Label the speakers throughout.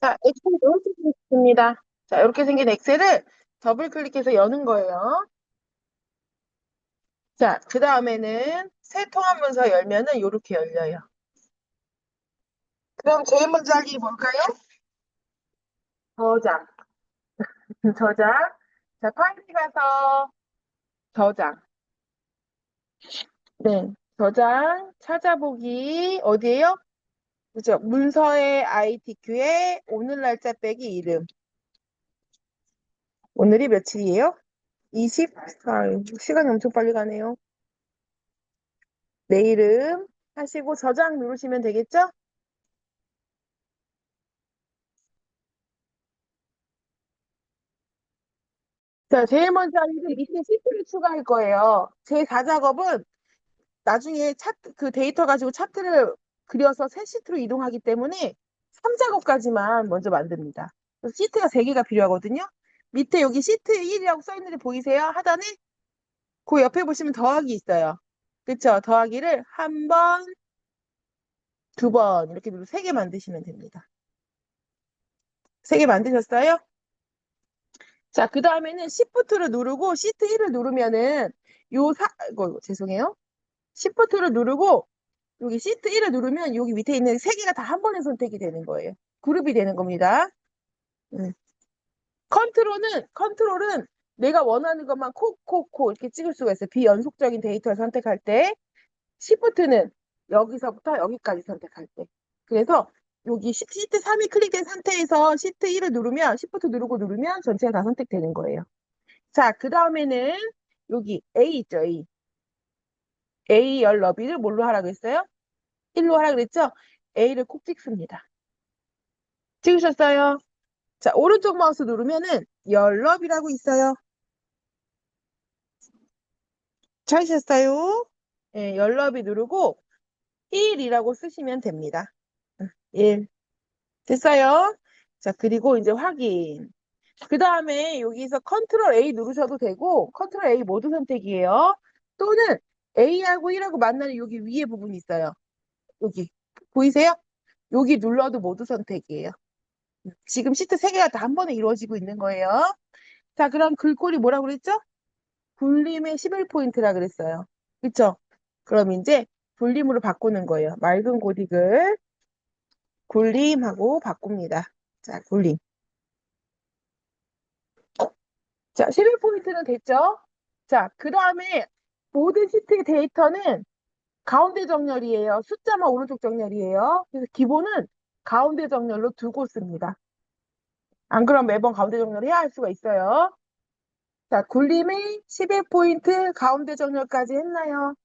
Speaker 1: 자, 엑셀이 이렇게 생겼습니다. 자, 이렇게 생긴 엑셀을 더블 클릭해서 여는 거예요. 자, 그 다음에는 새 통합 문서 열면은 이렇게 열려요. 그럼 제일 먼저 할 일이 뭘까요? 저장. 저장. 자, 파일에 가서 저장. 네. 저장, 찾아보기. 어디에요? 그죠? 문서의 ITQ에 오늘 날짜 빼기 이름. 오늘이 며칠이에요? 24일. 시간이 엄청 빨리 가네요. 내 이름 하시고 저장 누르시면 되겠죠? 자, 제일 먼저 하는 게 밑에 시트를 추가할 거예요. 제 4작업은 나중에 차트, 그 데이터 가지고 차트를 그려서 새 시트로 이동하기 때문에 3작업까지만 먼저 만듭니다. 그래서 시트가 3개가 필요하거든요. 밑에 여기 시트 1이라고 써 있는 데 보이세요? 하단에? 그 옆에 보시면 더하기 있어요. 그쵸? 더하기를 한 번, 두 번 이렇게 누르 3개 만드시면 됩니다. 3개 만드셨어요? 자, 그 다음에는 Shift를 누르고 시트 1을 누르면은 죄송해요. Shift를 누르고 여기 시트 1을 누르면 여기 밑에 있는 3개가 다 한 번에 선택이 되는 거예요. 그룹이 되는 겁니다. 음. 컨트롤은 내가 원하는 것만 콕콕콕 이렇게 찍을 수가 있어요. 비연속적인 데이터를 선택할 때. 시프트는 여기서부터 여기까지 선택할 때. 그래서 여기 시트 3이 클릭된 상태에서 시트 1을 누르면 시프트 누르면 전체가 다 선택되는 거예요. 자, 그 다음에는 여기 A 있죠, A. A 열 너비를 뭘로 하라고 했어요? 1로 하라 그랬죠? A를 콕 찍습니다. 찍으셨어요? 자, 오른쪽 마우스 누르면은 열 너비라고 있어요. 찾으셨어요? 예, 열 너비 누르고 1이라고 쓰시면 됩니다. 1. 됐어요? 자, 그리고 이제 확인. 그 다음에 여기서 컨트롤 A 누르셔도 되고, 컨트롤 A 모두 선택이에요. 또는 A하고 1하고 만나는 여기 위에 부분이 있어요. 여기. 보이세요? 여기 눌러도 모두 선택이에요. 지금 시트 3개가 다 한 번에 이루어지고 있는 거예요. 자, 그럼 글꼴이 뭐라고 그랬죠? 굴림의 11포인트라 그랬어요. 그쵸? 그럼 이제 굴림으로 바꾸는 거예요. 맑은 고딕을 굴림하고 바꿉니다. 자, 굴림. 자, 11포인트는 됐죠? 자, 그 다음에 모든 시트 데이터는 가운데 정렬이에요. 숫자만 오른쪽 정렬이에요. 그래서 기본은 가운데 정렬로 두고 씁니다. 안 그럼 매번 가운데 정렬 해야 할 수가 있어요. 자, 굴림의 11포인트 가운데 정렬까지 했나요?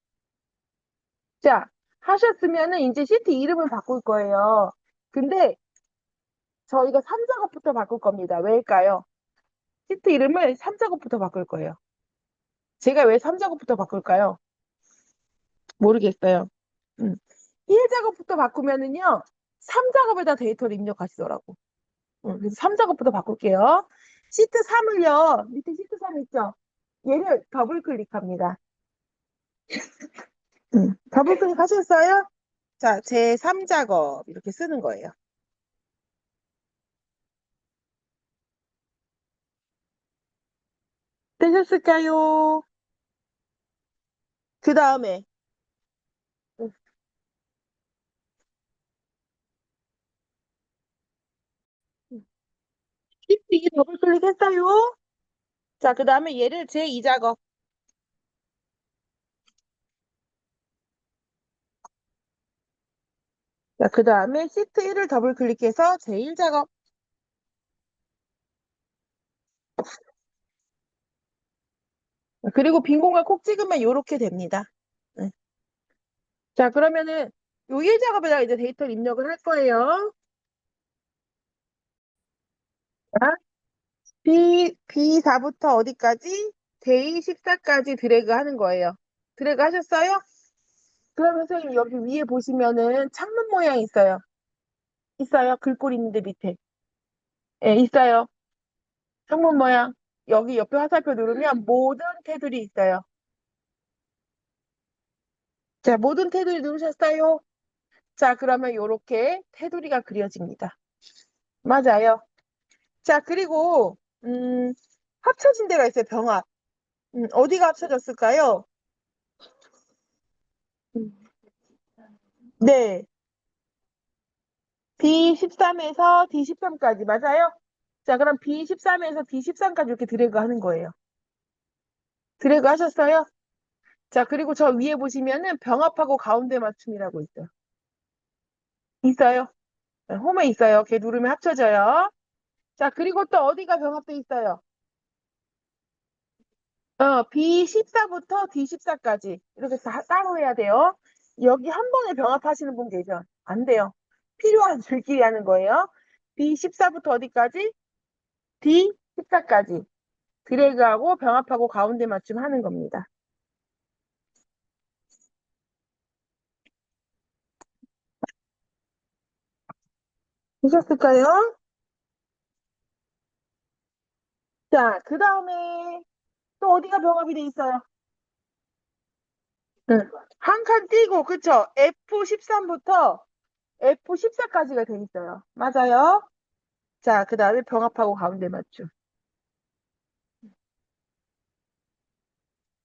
Speaker 1: 자, 하셨으면은 이제 시트 이름을 바꿀 거예요. 근데 저희가 3작업부터 바꿀 겁니다. 왜일까요? 시트 이름을 3작업부터 바꿀 거예요. 제가 왜 3작업부터 바꿀까요? 모르겠어요. 음. 1작업부터 바꾸면은요, 3작업에다 데이터를 입력하시더라고. 그래서 3작업부터 바꿀게요. 시트 3을요, 밑에 시트 3 있죠? 얘를 더블 클릭합니다. 더블 클릭하셨어요? 자, 제 3작업 이렇게 쓰는 거예요. 되셨을까요? 그 다음에 시트 더블 클릭했어요? 자, 그 다음에 얘를 제 2작업. 자, 그 다음에 시트 1을 더블 클릭해서 제 1작업. 그리고 빈 공간 콕 찍으면 이렇게 됩니다. 네. 자, 그러면은 요 1작업에다가 이제 데이터를 입력을 할 거예요. 자, B4부터 어디까지? 데이 14까지 드래그 하는 거예요. 드래그 하셨어요? 그럼 선생님 여기 위에 보시면은 창문 모양 있어요. 있어요? 글꼴 있는데 밑에. 예, 있어요. 창문 모양. 여기 옆에 화살표 누르면 모든 테두리 있어요. 자, 모든 테두리 누르셨어요? 자, 그러면 이렇게 테두리가 그려집니다. 맞아요. 자, 그리고, 합쳐진 데가 있어요, 병합. 어디가 합쳐졌을까요? 음, 네. B13에서 D13까지, 맞아요? 자, 그럼 B13에서 D13까지 이렇게 드래그 하는 거예요. 드래그 하셨어요? 자, 그리고 저 위에 보시면은 병합하고 가운데 맞춤이라고 있어요. 있어요? 네, 홈에 있어요. 걔 누르면 합쳐져요. 자, 그리고 또 어디가 병합돼 있어요? B14부터 D14까지 이렇게 따로 해야 돼요. 여기 한 번에 병합하시는 분 계죠? 안 돼요. 필요한 줄끼리 하는 거예요. B14부터 어디까지? D14까지 드래그하고 병합하고 가운데 맞춤 하는 겁니다. 보셨을까요? 자, 그 다음에 또 어디가 병합이 돼 있어요? 응. 한 칸 띄고, 그쵸? F13부터 F14까지가 돼 있어요. 맞아요? 자, 그 다음에 병합하고 가운데 맞춤.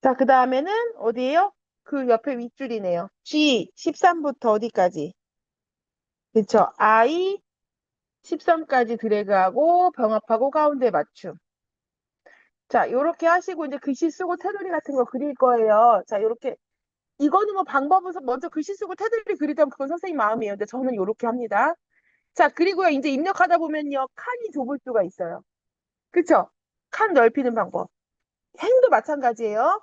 Speaker 1: 자, 그 다음에는 어디예요? 그 옆에 윗줄이네요. G13부터 어디까지? 그쵸? I 13까지 드래그하고 병합하고 가운데 맞춤. 자, 요렇게 하시고 이제 글씨 쓰고 테두리 같은 거 그릴 거예요. 자, 요렇게. 이거는 뭐 방법은 먼저 글씨 쓰고 테두리 그리던 그건 선생님 마음이에요. 근데 저는 요렇게 합니다. 자, 그리고요, 이제 입력하다 보면요, 칸이 좁을 수가 있어요. 그쵸? 칸 넓히는 방법. 행도 마찬가지예요.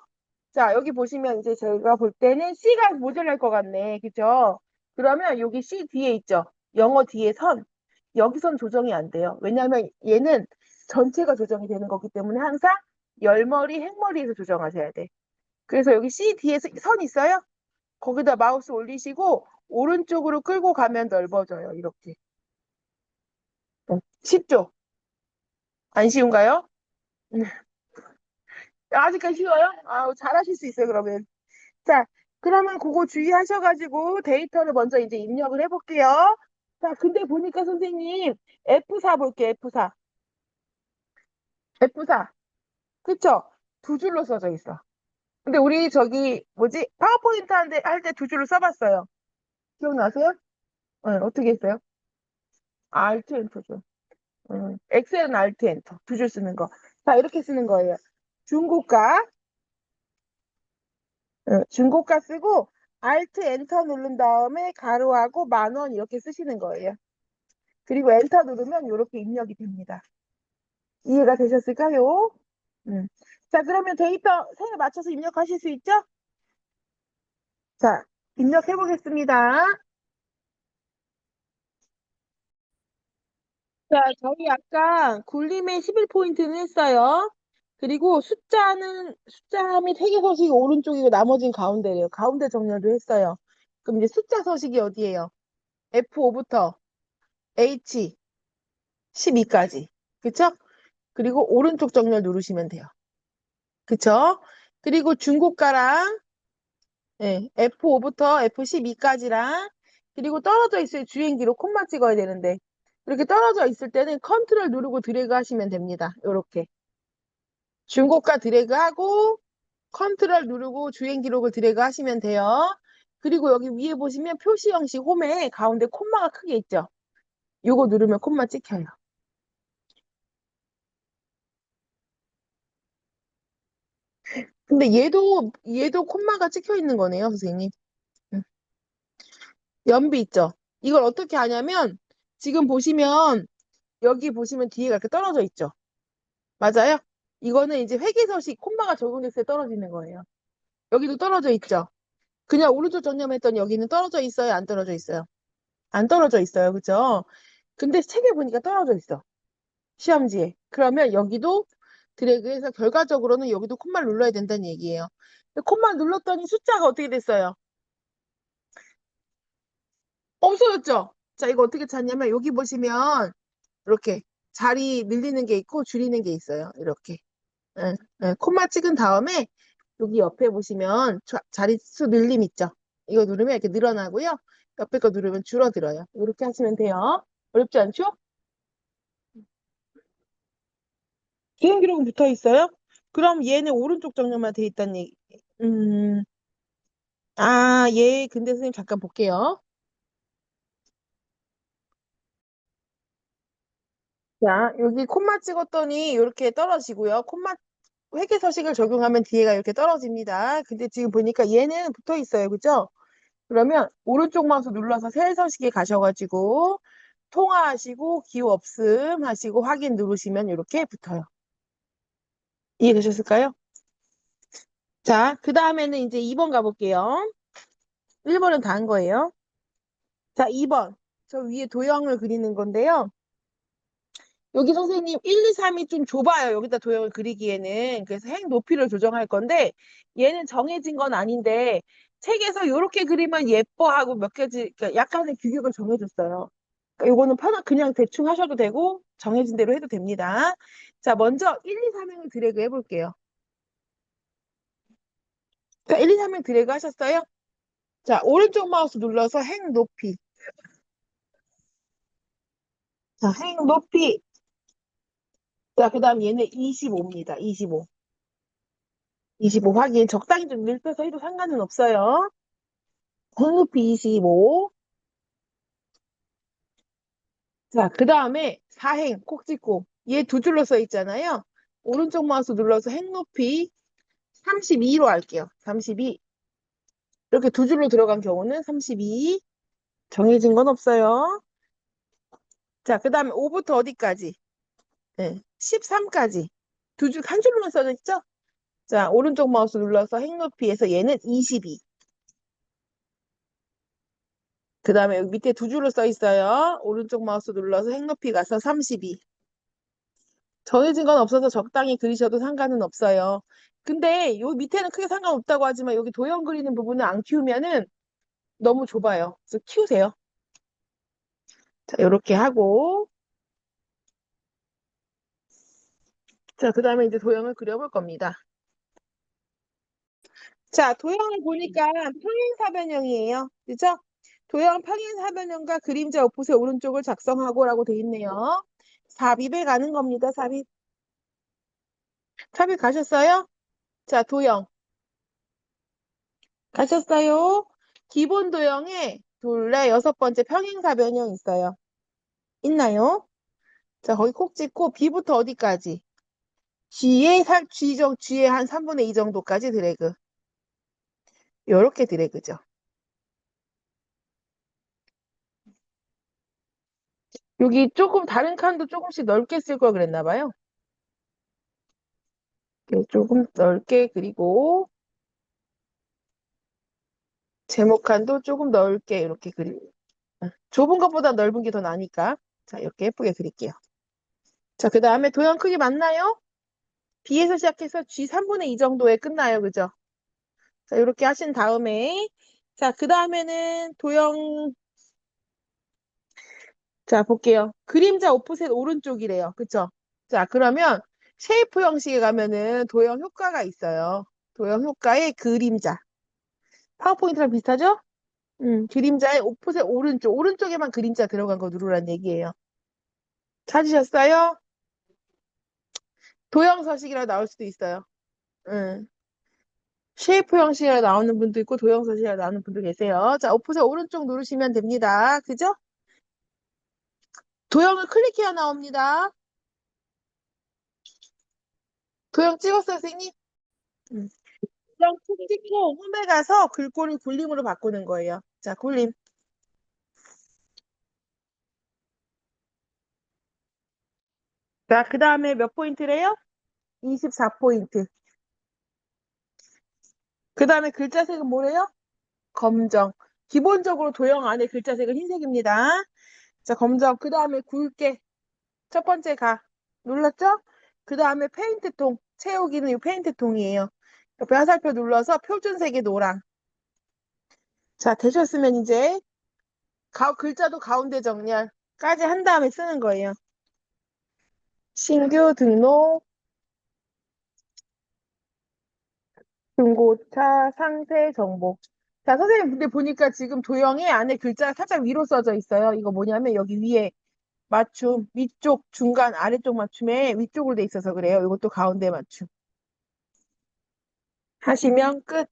Speaker 1: 자, 여기 보시면 이제 저희가 볼 때는 C가 모자랄 것 같네. 그죠? 그러면 여기 C 뒤에 있죠? 영어 뒤에 선. 여기선 조정이 안 돼요. 왜냐하면 얘는 전체가 조정이 되는 거기 때문에 항상 열머리, 행머리에서 조정하셔야 돼. 그래서 여기 C 뒤에 선 있어요? 거기다 마우스 올리시고 오른쪽으로 끌고 가면 넓어져요. 이렇게. 쉽죠? 안 쉬운가요? 아직까지 쉬워요? 아, 잘하실 수 있어요, 그러면. 자, 그러면 그거 주의하셔가지고 데이터를 먼저 이제 입력을 해볼게요. 자, 근데 보니까 선생님, F4 볼게요, F4. F4. 그쵸? 두 줄로 써져 있어. 근데 우리 저기, 뭐지? 파워포인트 할 때 두 줄로 써봤어요. 기억나세요? 네, 어떻게 했어요? Alt 엔터죠. 엑셀은 Alt 엔터. 두 줄 쓰는 거. 자, 이렇게 쓰는 거예요. 중고가, 중고가 쓰고, Alt 엔터 누른 다음에 가로하고 10,000원 이렇게 쓰시는 거예요. 그리고 엔터 누르면 이렇게 입력이 됩니다. 이해가 되셨을까요? 음. 자, 그러면 데이터 세에 맞춰서 입력하실 수 있죠? 자, 입력해 보겠습니다. 자, 저희 아까 굴림의 11포인트는 했어요. 그리고 숫자 및 회계 서식이 오른쪽이고 나머지는 가운데래요. 가운데 정렬도 했어요. 그럼 이제 숫자 서식이 어디예요? F5부터 H 12까지. 그쵸? 그리고 오른쪽 정렬 누르시면 돼요. 그쵸? 그리고 중고가랑 F5부터 F12까지랑 그리고 떨어져 있을 주행기로 콤마 찍어야 되는데 이렇게 떨어져 있을 때는 컨트롤 누르고 드래그 하시면 됩니다. 이렇게 중고가 드래그하고 컨트롤 누르고 주행 기록을 드래그 하시면 돼요. 그리고 여기 위에 보시면 표시 형식 홈에 가운데 콤마가 크게 있죠. 요거 누르면 콤마 찍혀요. 근데 얘도 콤마가 찍혀 있는 거네요, 선생님. 음. 연비 있죠. 이걸 어떻게 하냐면 지금 보시면 여기 보시면 뒤에가 이렇게 떨어져 있죠. 맞아요? 이거는 이제 회계서식 콤마가 적용됐을 때 떨어지는 거예요. 여기도 떨어져 있죠. 그냥 오른쪽 정렬했더니 여기는 떨어져 있어요? 안 떨어져 있어요? 안 떨어져 있어요. 그죠? 근데 책에 보니까 떨어져 있어. 시험지에. 그러면 여기도 드래그해서 결과적으로는 여기도 콤마를 눌러야 된다는 얘기예요. 콤마 눌렀더니 숫자가 어떻게 됐어요? 없어졌죠? 자, 이거 어떻게 찾냐면 여기 보시면 이렇게 자리 늘리는 게 있고 줄이는 게 있어요. 이렇게. 예, 콤마 찍은 다음에 여기 옆에 보시면 자릿수 늘림 있죠? 이거 누르면 이렇게 늘어나고요. 옆에 거 누르면 줄어들어요. 이렇게 하시면 돼요. 어렵지 않죠? 기행 기록은 붙어 있어요? 그럼 얘는 오른쪽 정렬만 돼 있다는 얘기. 음, 얘 근데 선생님 잠깐 볼게요. 자, 여기 콤마 찍었더니 이렇게 떨어지고요. 콤마 회계서식을 적용하면 뒤에가 이렇게 떨어집니다. 근데 지금 보니까 얘는 붙어 있어요. 그죠? 그러면 오른쪽 마우스 눌러서 셀서식에 가셔가지고 통화하시고 기호 없음 하시고 확인 누르시면 이렇게 붙어요. 이해되셨을까요? 자, 그 다음에는 이제 2번 가볼게요. 1번은 다 한 거예요. 자, 2번. 저 위에 도형을 그리는 건데요. 여기 선생님 1, 2, 3이 좀 좁아요. 여기다 도형을 그리기에는. 그래서 행 높이를 조정할 건데 얘는 정해진 건 아닌데 책에서 이렇게 그리면 예뻐하고 몇 가지 그러니까 약간의 규격을 정해줬어요. 그러니까 요거는 편하 그냥 대충 하셔도 되고 정해진 대로 해도 됩니다. 자, 먼저 1, 2, 3행을 드래그 해볼게요. 자, 1, 2, 3행 드래그 하셨어요? 자, 오른쪽 마우스 눌러서 행 높이. 자, 행 높이. 자, 그 다음 얘는 25입니다. 25. 25 확인. 적당히 좀 넓혀서 해도 상관은 없어요. 행 높이 25. 자, 그 다음에 4행 콕 찍고 얘 두 줄로 써 있잖아요. 오른쪽 마우스 눌러서 행 높이 32로 할게요. 32. 이렇게 두 줄로 들어간 경우는 32. 정해진 건 없어요. 자, 그 다음에 5부터 어디까지? 네, 13까지. 두 줄, 한 줄로만 써져 있죠? 자, 오른쪽 마우스 눌러서 행 높이에서 얘는 22. 그 다음에 여기 밑에 두 줄로 써 있어요. 오른쪽 마우스 눌러서 행 높이 가서 32. 정해진 건 없어서 적당히 그리셔도 상관은 없어요. 근데 요 밑에는 크게 상관없다고 하지만 여기 도형 그리는 부분을 안 키우면은 너무 좁아요. 그래서 키우세요. 자, 이렇게 하고 자, 그 다음에 이제 도형을 그려볼 겁니다. 자, 도형을 보니까 평행사변형이에요. 그죠? 도형 평행사변형과 그림자 오붓의 오른쪽을 작성하고라고 돼 있네요. 삽입에 가는 겁니다. 삽입. 삽입 가셨어요? 자, 도형. 가셨어요? 기본 도형에 둘레 여섯 번째 평행사변형 있어요. 있나요? 자, 거기 콕 찍고 B부터 어디까지? G의 한 3분의 2 정도까지 드래그. 요렇게 드래그죠. 여기 조금 다른 칸도 조금씩 넓게 쓸 걸 그랬나 봐요. 이렇게 조금 넓게 그리고 제목 칸도 조금 넓게 이렇게 그리고 좁은 것보다 넓은 게 더 나니까 자, 이렇게 예쁘게 그릴게요. 자, 그 다음에 도형 크기 맞나요? B에서 시작해서 G 3분의 2 정도에 끝나요. 그죠? 자, 이렇게 하신 다음에 자, 그 다음에는 도형 자, 볼게요. 그림자 오프셋 오른쪽이래요. 그쵸? 자, 그러면 쉐이프 형식에 가면은 도형 효과가 있어요. 도형 효과의 그림자. 파워포인트랑 비슷하죠? 그림자의 오프셋 오른쪽에만 그림자 들어간 거 누르란 얘기예요. 찾으셨어요? 도형 서식이라 나올 수도 있어요. 음. 쉐이프 형식이라 나오는 분도 있고 도형 서식이라 나오는 분도 계세요. 자, 오프셋 오른쪽 누르시면 됩니다. 그죠? 도형을 클릭해야 나옵니다. 도형 찍었어요, 선생님? 음. 그냥 콕 찍고 홈에 가서 글꼴을 굴림으로 바꾸는 거예요. 자, 굴림. 자, 그 다음에 몇 포인트래요? 24포인트. 그 다음에 글자색은 뭐래요? 검정. 기본적으로 도형 안에 글자색은 흰색입니다. 자, 검정. 그 다음에 굵게. 첫 번째 가. 눌렀죠? 그 다음에 페인트통. 채우기는 이 페인트통이에요. 옆에 화살표 눌러서 표준색의 노랑. 자, 되셨으면 이제 글자도 가운데 정렬까지 한 다음에 쓰는 거예요. 신규 등록, 중고차 상세 정보. 자, 선생님, 근데 보니까 지금 도형에 안에 글자가 살짝 위로 써져 있어요. 이거 뭐냐면 여기 위에 맞춤, 위쪽, 중간, 아래쪽 맞춤에 위쪽으로 돼 있어서 그래요. 이것도 가운데 맞춤. 하시면 끝.